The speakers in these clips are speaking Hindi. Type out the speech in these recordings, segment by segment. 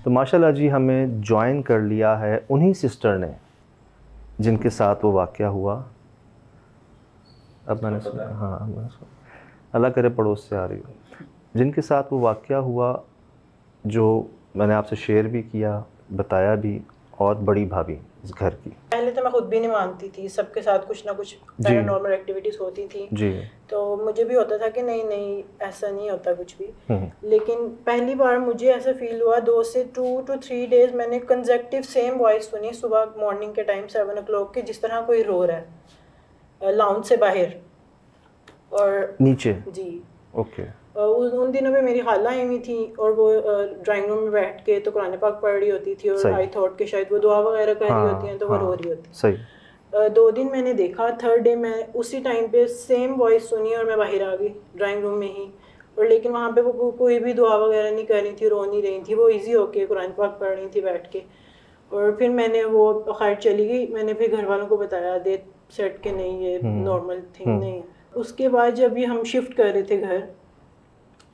तो माशाल्लाह जी हमें ज्वाइन कर लिया है उन्हीं सिस्टर ने जिनके साथ वो वाक़या हुआ। अब मैंने सुना, हाँ मैंने सुना, अल्लाह करे पड़ोस से आ रही हो, जिनके साथ वो वाक़या हुआ, जो मैंने आपसे शेयर भी किया, बताया भी, और बड़ी भाभी इस घर की। पहले तो मैं खुद भी नहीं मानती थी, सबके साथ कुछ ना कुछ पैरानॉर्मल एक्टिविटीज़ होती थी जी। तो मुझे भी होता था कि नहीं नहीं ऐसा नहीं होता कुछ भी। लेकिन पहली बार मुझे ऐसा फील हुआ, 2 to 3 डेज मैंने कंसेक्टिव सेम वॉइस सुनी सुबह मॉर्निंग के टाइम 7 o'clock के, जिस तरह कोई रो रहा है लाउंज से बाहर और नीचे। जी ओके। उन दिनों में मेरी खाला आई हुई थी और वो ड्राइंग रूम में बैठ के तो कुरान पाक पढ़ रही होती थी और आई थॉट कि शायद वो दुआ वगैरह कर रही होती हैं तो वो रो रही होती। सही। 2 दिन मैंने देखा, थर्ड डे मैं उसी टाइम पे सेम वॉइस सुनी और मैं बाहर आ गई ड्राइंग रूम में ही। और लेकिन वहाँ पे वो कोई भी दुआ वगैरह नहीं कर रही थी, रो नहीं रही थी, वो इजी होके कुरान पाक पढ़ रही थी बैठ के। और फिर मैंने वो खैर चली गई, मैंने फिर घर वालों को बताया, दे सेट के नहीं ये नॉर्मल थिंग नहीं है। उसके बाद जब ये हम शिफ्ट कर रहे थे घर,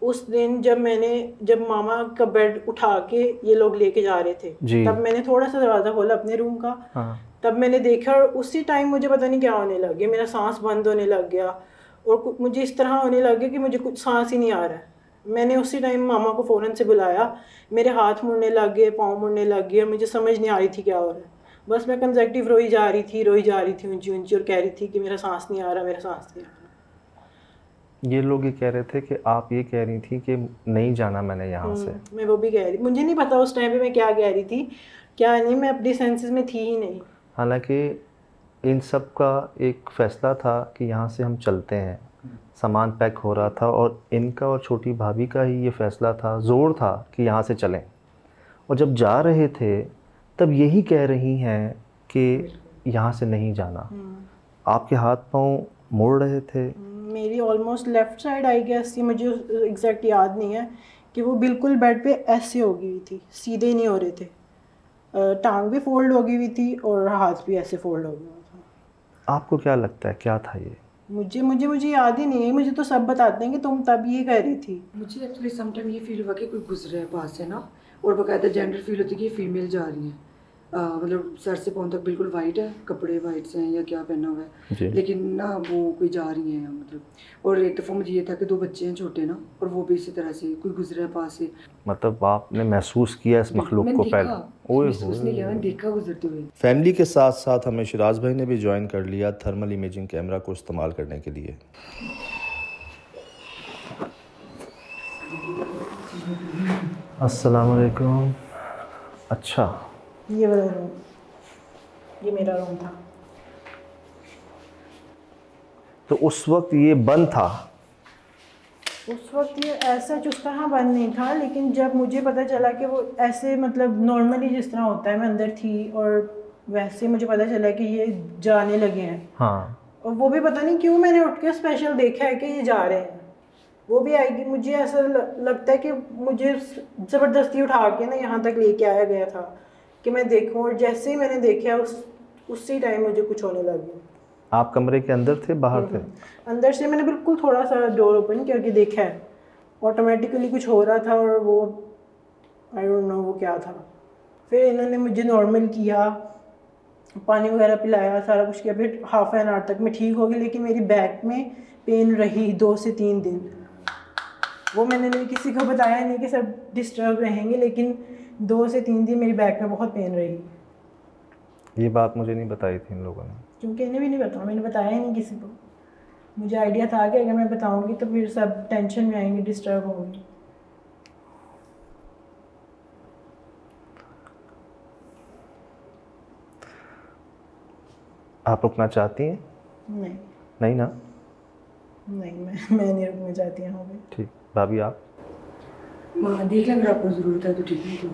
उस दिन जब मामा का बेड उठा के ये लोग लेके जा रहे थे, तब मैंने थोड़ा सा दरवाज़ा खोला अपने रूम का। तब मैंने देखा और उसी टाइम मुझे पता नहीं क्या होने लग गया, मेरा सांस बंद होने लग गया और मुझे इस तरह होने लग गया कि मुझे कुछ सांस ही नहीं आ रहा है। मैंने उसी टाइम मामा को फ़ौरन से बुलाया, मेरे हाथ मुड़ने लग गए, पाँव मुड़ने लग गए, मुझे समझ नहीं आ रही थी क्या हो रहा है। बस मैं कंसेक्टिव रोई जा रही थी ऊंची ऊंची और कह रही थी कि मेरा सांस नहीं आ रहा, मेरा सांस नहीं आ रहा। ये लोग ये कह रहे थे कि आप ये कह रही थी कि नहीं जाना मैंने यहाँ से। मैं वो भी कह रही, मुझे नहीं पता उस टाइम पे मैं क्या कह रही थी क्या नहीं, मैं अपनी सेंसेस में थी ही नहीं। हालांकि इन सब का एक फ़ैसला था कि यहाँ से हम चलते हैं, सामान पैक हो रहा था और इनका और छोटी भाभी का ही ये फ़ैसला था, ज़ोर था कि यहाँ से चलें। और जब जा रहे थे तब यही कह रही हैं कि यहाँ से नहीं जाना। आपके हाथ पाँव मुड़ रहे थे? मेरी almost left side I guess, ये मुझे एग्जैक्ट याद नहीं है, कि वो बिल्कुल बेड पे ऐसे हो गई हुई थी, सीधे नहीं हो रहे थे, टांग भी फोल्ड हो गई हुई थी और हाथ भी ऐसे फोल्ड हो गया था। आपको क्या लगता है क्या था ये? मुझे याद ही नहीं है, मुझे तो सब बताते हैं कि तुम तब ये कह रही थी। मुझे एक्चुअली समटाइम ये फील हुआ कि कोई गुजरा है पास से ना, और बाकायदा जेंडर फील होती है कि फीमेल जा रही है, मतलब सर से पाँव तक बिल्कुल वाइट है, कपड़े वाइट से हैं या क्या पहना हुआ है, लेकिन ना वो कोई जा रही है मतलब। और एक दफ़ा मुझे ये था कि 2 बच्चे हैं छोटे ना, और वो भी इसी तरह से कोई गुजरा है पास से। मतलब आपने महसूस किया इस मखलूक को पहले? मैंने देखा गुजरते हुए। फैमिली के साथ साथ हमें शिराज भाई ने भी ज्वाइन कर लिया थर्मल इमेजिंग कैमरा को इस्तेमाल करने के लिए। अस्सलाम वालेकुम। अच्छा, ये वाला रूम, ये मेरा रूम था। तो उस वक्त ये बंद था? उस वक्त ये ऐसा जिस तरह बंद नहीं था, लेकिन जब मुझे पता चला कि वो ऐसे मतलब नॉर्मली जिस तरह होता है, मैं अंदर थी और वैसे मुझे पता चला कि ये जाने लगे हैं। हाँ। और वो भी पता नहीं क्यों मैंने उठ के स्पेशल देखा है कि ये जा रहे हैं। वो भी आएगी, मुझे ऐसा लगता है कि मुझे ज़बरदस्ती उठा के ना यहाँ तक लेके आया गया था कि मैं देखूँ, और जैसे ही मैंने देखा उसी टाइम मुझे कुछ होने लग गया। आप कमरे के अंदर थे बाहर थे? अंदर से मैंने बिल्कुल थोड़ा सा डोर ओपन करके देखा है, ऑटोमेटिकली कुछ हो रहा था और वो आई डोंट नो वो क्या था। फिर इन्होंने मुझे नॉर्मल किया, पानी वगैरह पिलाया, सारा कुछ किया, फिर हाफ एन आवर तक मैं ठीक हो गई। लेकिन मेरी बैक में पेन रही 2 से 3 दिन। वो मैंने नहीं किसी को बताया नहीं कि सब डिस्टर्ब रहेंगे, लेकिन 2 से 3 दिन मेरी बैक में बहुत पेन रही। ये बात मुझे नहीं बताई थी इन लोगों ने? क्योंकि इन्हें भी नहीं बताया, मैंने बताया ही नहीं किसी को। मुझे आइडिया था कि अगर मैं बताऊंगी तो फिर सब टेंशन में आएंगे, डिस्टर्ब होंगे। आप रुकना चाहती हैं? नहीं। नहीं ना? नहीं, मैं नहीं रुकना चाहती हूँ। ठीक, भाभी आप? माँ देख लें, अगर आपको ज़रूरत है तो ठीक है, तो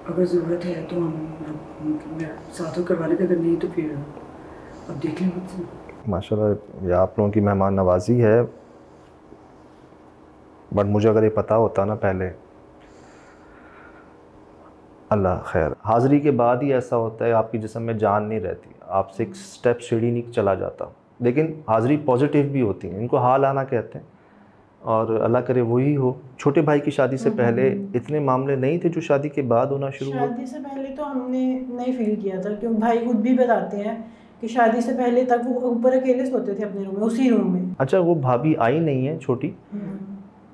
अगर ज़रूरत है तो हम साथ करवा लेते, अगर नहीं तो फिर अब देख लें मुझसे। माशाल्लाह ये आप लोगों की मेहमान नवाजी है, बट मुझे अगर ये पता होता ना पहले। अल्लाह खैर, हाज़री के बाद ही ऐसा होता है आपकी जिस्म में जान नहीं रहती, आपसे एक स्टेप सीढ़ी नहीं चला जाता। लेकिन हाज़री पॉजिटिव भी होती है, इनको हाल आना कहते हैं। और अल्लाह करे वही हो। छोटे भाई की शादी से पहले इतने मामले नहीं थे जो शादी के बाद होना शुरू हुए? शादी से पहले तो हमने नहीं फील किया था, क्योंकि भाई खुद भी बताते हैं कि शादी से पहले तक वो ऊपर अकेले सोते थे अपने रूम में, उसी रूम में। अच्छा, वो भाभी आई नहीं है छोटी,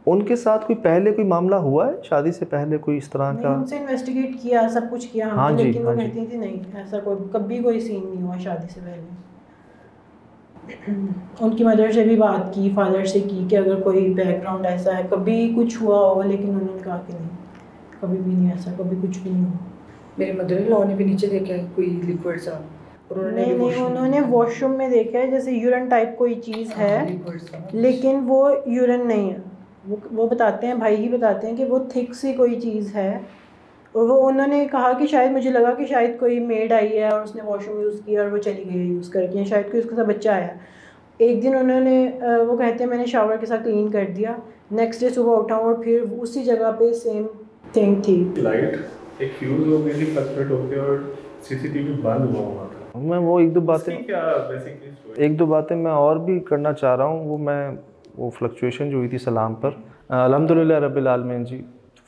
उनके साथ कोई पहले कोई मामला हुआ है शादी से पहले कोई इस तरह का? उनसे इन्वेस्टिगेट किया, सब कुछ किया हमने, हाँ जी, लेकिन वो हाँ जी। कहती थी नहीं, ऐसा कोई कभी कोई सीन नहीं हुआ शादी से पहले। उनकी मदर से भी बात की, फादर से की कि अगर कोई बैकग्राउंड ऐसा है, कभी कुछ हुआ हो, लेकिन उन्होंने कहा कि नहीं, कभी भी नहीं ऐसा, कभी कुछ भी नहीं हुआ। मेरे मदर इन लॉ ने भी नीचे देखा है कोई लिक्विड सा, और उन्होंने वॉशरूम में देखा है जैसे यूरिन टाइप कोई चीज़ है, लेकिन वो यूरिन नहीं है। वो बताते हैं, भाई ही बताते हैं कि वो थिक सी कोई चीज़ है। और वो उन्होंने कहा कि शायद, मुझे लगा कि शायद कोई मेड आई है और उसने वॉशरूम यूज़ किया और वो चली गई यूज़ करके, या शायद कोई उसके साथ बच्चा आया। एक दिन उन्होंने वो कहते हैं मैंने शावर के साथ क्लीन कर दिया, नेक्स्ट डे सुबह उठा और फिर उसी जगह पे सेम थिंग थी। लाइट एक फ्यूज हो गई थी, फ्लक्चुएट होकर, और सीसीटीवी बंद हुआ था। मैं वो एक दो बातें मैं और भी करना चाह रहा हूँ। वो फ्लक्चुएशन जो हुई थी सलाम पर, अल्हम्दुलिल्लाह रब्बिल आलमीन जी,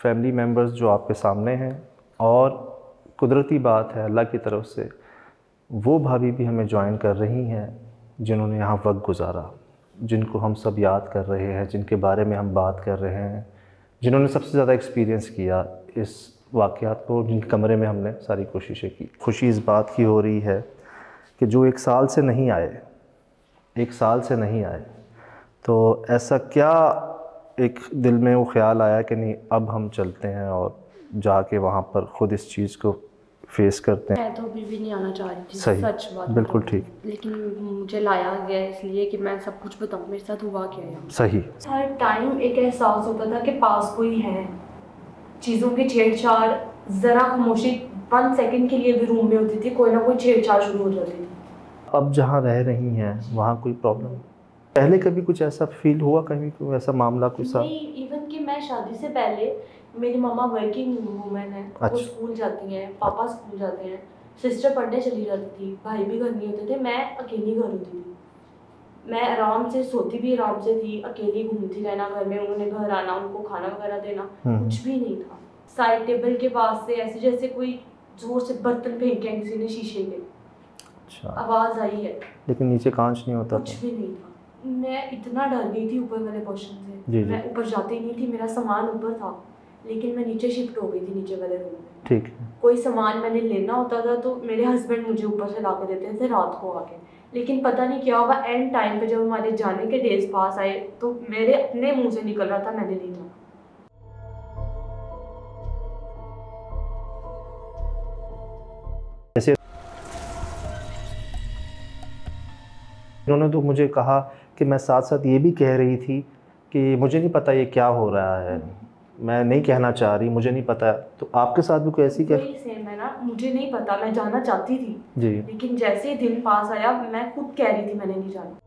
फैमिली मेम्बर्स जो आपके सामने हैं, और कुदरती बात है अल्लाह की तरफ से वो भाभी भी हमें ज्वाइन कर रही हैं जिन्होंने यहाँ वक्त गुजारा, जिनको हम सब याद कर रहे हैं, जिनके बारे में हम बात कर रहे हैं, जिन्होंने सबसे ज़्यादा एक्सपीरियंस किया इस वाक़यात को, जिनके कमरे में हमने सारी कोशिशें की। खुशी इस बात की हो रही है कि जो 1 साल से नहीं आए, तो ऐसा क्या एक दिल में वो ख्याल आया कि नहीं अब हम चलते हैं और जाके वहाँ पर ख़ुद इस चीज़ को फेस करते हैं। मैं तो अभी भी नहीं आना चाह रही थी, सही, सच बात बिल्कुल ठीक, लेकिन मुझे लाया गया इसलिए कि मैं सब कुछ बताऊँ मेरे साथ हुआ क्या है। सही। हर टाइम एक एहसास होता था कि पास कोई है, चीज़ों की छेड़छाड़, ज़रा खामोशी 1 सेकंड के लिए भी रूम में होती थी, कोई ना कोई छेड़छाड़ शुरू हो जाती थी। अब जहाँ रह रही हैं वहाँ कोई प्रॉब्लम? पहले कभी कुछ ऐसा फील हुआ, कहीं कोई ऐसा मामला कुछ सा? नहीं, इवन कि मैं शादी से पहले, मेरी मम्मा वर्किंग वूमेन है, वो स्कूल जाती हैं, पापा स्कूल जाते हैं, सिस्टर पढ़ने चली जाती थी, भाई भी घर नहीं होते थे, मैं अकेली घर होती थी। मैं आराम से सोती भी आराम से थी, अकेली घूमती रहना घर में, उन्होंने घर आना, उनको खाना वगैरह देना, कुछ भी नहीं था। साइड टेबल के पास से ऐसे जैसे कोई जोर से बर्तन फेंके हैं किसी ने शीशे के, अच्छा, आवाज़ आई है, लेकिन नीचे कांच नहीं होता, कुछ भी नहीं था। मैं इतना डर गई थी ऊपर वाले पोर्शन से, मैं ऊपर जाती ही नहीं थी, मेरा सामान ऊपर था, लेकिन मैं नीचे शिफ्ट हो गई थी नीचे वाले रूम में। ठीक है। कोई सामान मैंने लेना होता था तो मेरे हस्बैंड मुझे ऊपर से ला के देते थे रात को आके, लेकिन पता नहीं क्या हुआ, एंड टाइम पे जब हमारे जाने के डेज पास आए तो मेरे अपने मुंह से निकल रहा था मैंने नहीं जाना। जैसे उन्होंने तो मुझे कहा कि मैं साथ साथ ये भी कह रही थी कि मुझे नहीं पता ये क्या हो रहा है, मैं नहीं कहना चाह रही, मुझे नहीं पता। तो आपके साथ भी कोई ऐसी क्या? सेम है ना, मुझे नहीं पता, मैं जाना चाहती थी जी, लेकिन जैसे ही दिन पास आया मैं खुद कह रही थी मैंने नहीं जाना।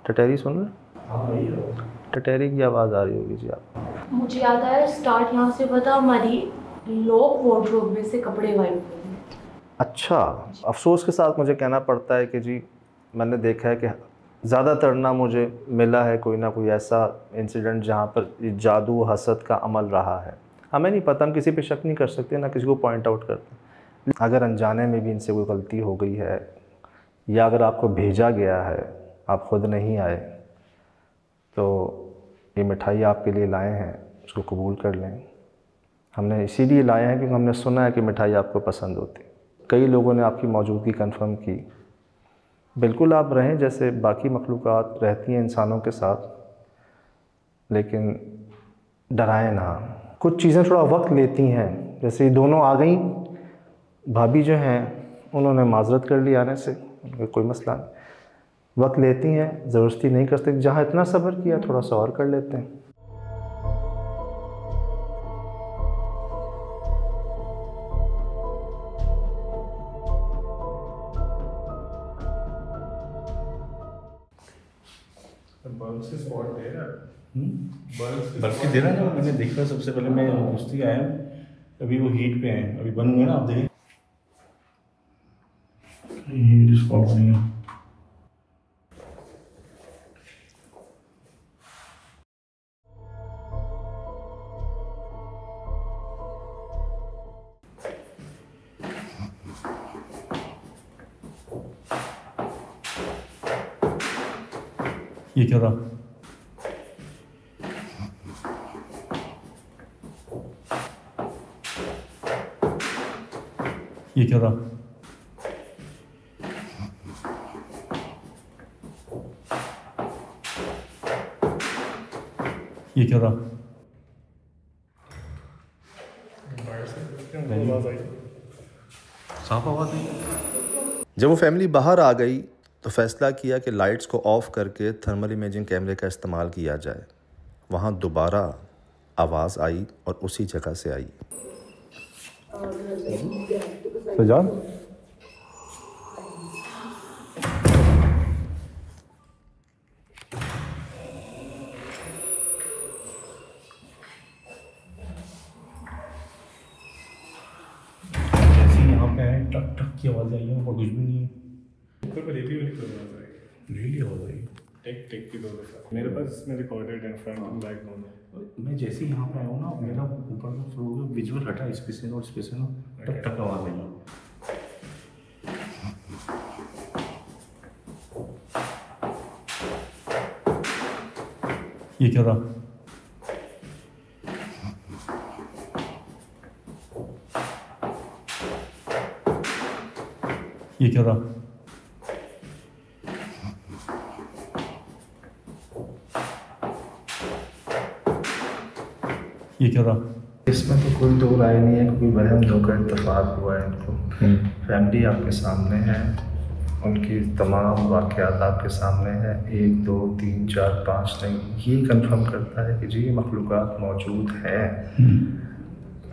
टटेरी सुन रहे? टटेरी की आवाज़ आ रही होगी जी आप। मुझे याद आया स्टार्ट यहाँ से पता, हमारी लोग वार्डरोब में से कपड़े गायब हो गए। अच्छा, अफसोस के साथ मुझे कहना पड़ता है कि जी मैंने देखा है कि ज़्यादातर ना मुझे मिला है कोई ना कोई ऐसा इंसिडेंट जहाँ पर जादू हसद का अमल रहा है। हमें नहीं पता, हम किसी पे शक नहीं कर सकते, ना किसी को पॉइंट आउट करते। अगर अनजाने में भी इनसे कोई गलती हो गई है, या अगर आपको भेजा गया है, आप ख़ुद नहीं आए, तो ये मिठाई आपके लिए लाए हैं, उसको कबूल कर लें। हमने इसीलिए लाए हैं क्योंकि हमने सुना है कि मिठाई आपको पसंद होती। कई लोगों ने आपकी मौजूदगी कंफर्म की। बिल्कुल आप रहें जैसे बाकी मखलूक़ात रहती हैं इंसानों के साथ, लेकिन डराएं ना। कुछ चीज़ें थोड़ा वक्त लेती हैं, जैसे दोनों आ गई भाभी जो हैं, उन्होंने माजरत कर ली आने से, कोई मसला नहीं, वक्त लेती हैं, ज़बरदस्ती नहीं कर सकते। जहाँ इतना सब्र किया थोड़ा सा और कर लेते हैं। बर्फ की देना ना, मैंने देखा सबसे पहले, मैं घुसती आया, अभी वो हीट पे हैं, अभी बन हुए ना, आप देखें हीट स्पॉट नहीं है। ये क्या था? ये क्या था? ये क्या था? साफ आवाज आई। जब वो फैमिली बाहर आ गई तो फैसला किया कि लाइट्स को ऑफ करके थर्मल इमेजिंग कैमरे का इस्तेमाल किया जाए। वहाँ दोबारा आवाज़ आई और उसी जगह से आई। सजाद, जैसे यहाँ पे आए टक टक की आवाज़ आई है और कुछ भी नहीं है। ऊपर पर रेती वाली कोई आवाज़ आई, रियली आवाज़ आई। टेक टेक की 2 दफ़ा मेरे पास इसमें रिकॉर्डेड है, फ्रंट एंड बैक दोनों। मैं जैसे ही यहाँ पे आया हूँ ना, मेरा ऊपर का फ्लोर विजुअल हटा इस पे से और इस पे से ना टक टक आवाज़ आई। ये क्या था? ये क्या था? ये क्या था? इसमें तो कोई दो राय नहीं है, कोई वहम धोखा इत्तेफाक हुआ है इनको। फैमिली आपके सामने है, उनकी तमाम वाक़यात आपके सामने है, 1 2 3 4 5 नहीं, ये कंफर्म करता है कि जी ये मखलूक़ात मौजूद हैं।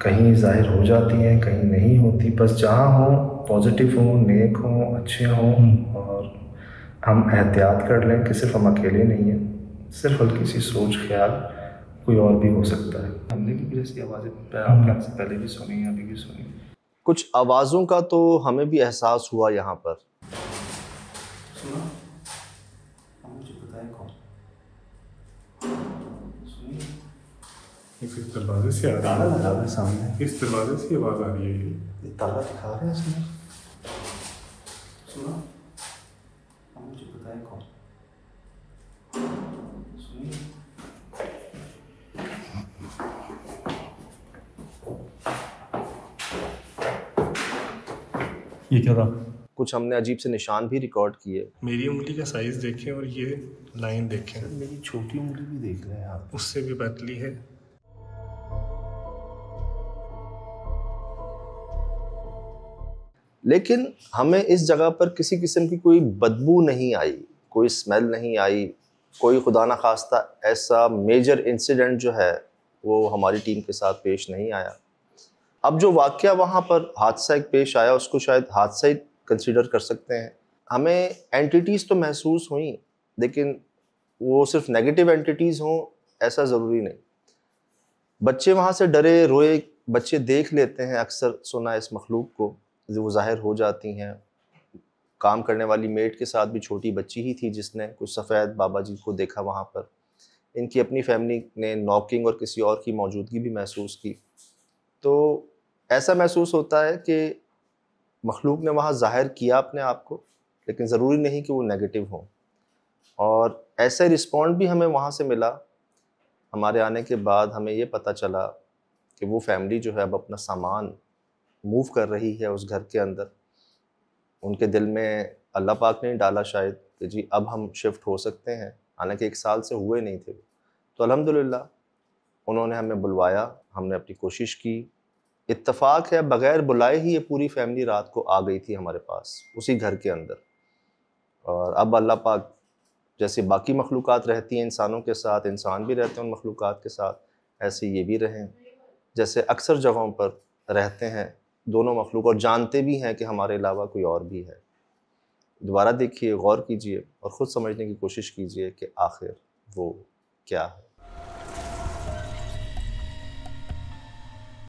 कहीं ज़ाहिर हो जाती हैं, कहीं नहीं होती, बस जहाँ हों पॉजिटिव हों, नेक हों, अच्छे हों, और हम एहतियात कर लें कि सिर्फ हम अकेले नहीं हैं, सिर्फ हल्की सी सोच ख्याल कोई और भी हो सकता है। हमने भी जैसी आवाज़ें आपने से पहले भी सुनी, अभी भी सुनी। कुछ आवाज़ों का तो हमें भी एहसास हुआ यहाँ पर। सुना? मुझे बताया कौन? इस दरवाजे से आ रही ताला लगा हुआ है सामने। इस दरवाजे से आवाज़ आ रही है। ये ताला दिखा रहे हैं इसमें। सुना? मुझे बताया कौन? सुनिए। ये क्या था? कुछ हमने अजीब से निशान भी रिकॉर्ड किए। मेरी उंगली का साइज़ देखें और ये लाइन देखें, मेरी छोटी उंगली भी देख रहे हैं आप। उससे भी पतली है। लेकिन हमें इस जगह पर किसी किस्म की कोई बदबू नहीं आई, कोई स्मेल नहीं आई, कोई खुदा न खास्ता ऐसा मेजर इंसिडेंट जो है वो हमारी टीम के साथ पेश नहीं आया। अब जो वाक़या वहाँ पर हादसा एक पेश आया, उसको शायद हादसा ही कंसीडर कर सकते हैं। हमें एंटिटीज़ तो महसूस हुई, लेकिन वो सिर्फ नेगेटिव एंटिटीज़ हों ऐसा ज़रूरी नहीं। बच्चे वहाँ से डरे रोए, बच्चे देख लेते हैं अक्सर सुना इस मखलूक को, वो ज़ाहिर हो जाती हैं। काम करने वाली मेड के साथ भी छोटी बच्ची ही थी जिसने कुछ सफ़ेद बाबा जी को देखा वहाँ पर। इनकी अपनी फैमिली ने नॉकिंग और किसी और की मौजूदगी भी महसूस की। तो ऐसा महसूस होता है कि मखलूक ने वहाँ ज़ाहिर किया अपने आप को, लेकिन ज़रूरी नहीं कि वो नेगेटिव हो। और ऐसा रिस्पॉन्ड भी हमें वहाँ से मिला। हमारे आने के बाद हमें ये पता चला कि वो फैमिली जो है अब अपना सामान मूव कर रही है उस घर के अंदर। उनके दिल में अल्लाह पाक ने डाला शायद कि जी अब हम शिफ्ट हो सकते हैं, हालांकि 1 साल से हुए नहीं थे। तो अल्हम्दुलिल्लाह उन्होंने हमें बुलवाया, हमने अपनी कोशिश की। इत्तफाक है बग़ैर बुलाए ही ये पूरी फैमिली रात को आ गई थी हमारे पास उसी घर के अंदर। और अब अल्लाह पाक जैसे बाकी मखलूक़ात रहती हैं इंसानों के साथ, इंसान भी रहते हैं उन मखलूक़ात के साथ, ऐसे ये भी रहें जैसे अक्सर जगहों पर रहते हैं दोनों मखलूक, और जानते भी हैं कि हमारे अलावा कोई और भी है। दोबारा देखिए, गौर कीजिए और ख़ुद समझने की कोशिश कीजिए कि आखिर वो क्या है।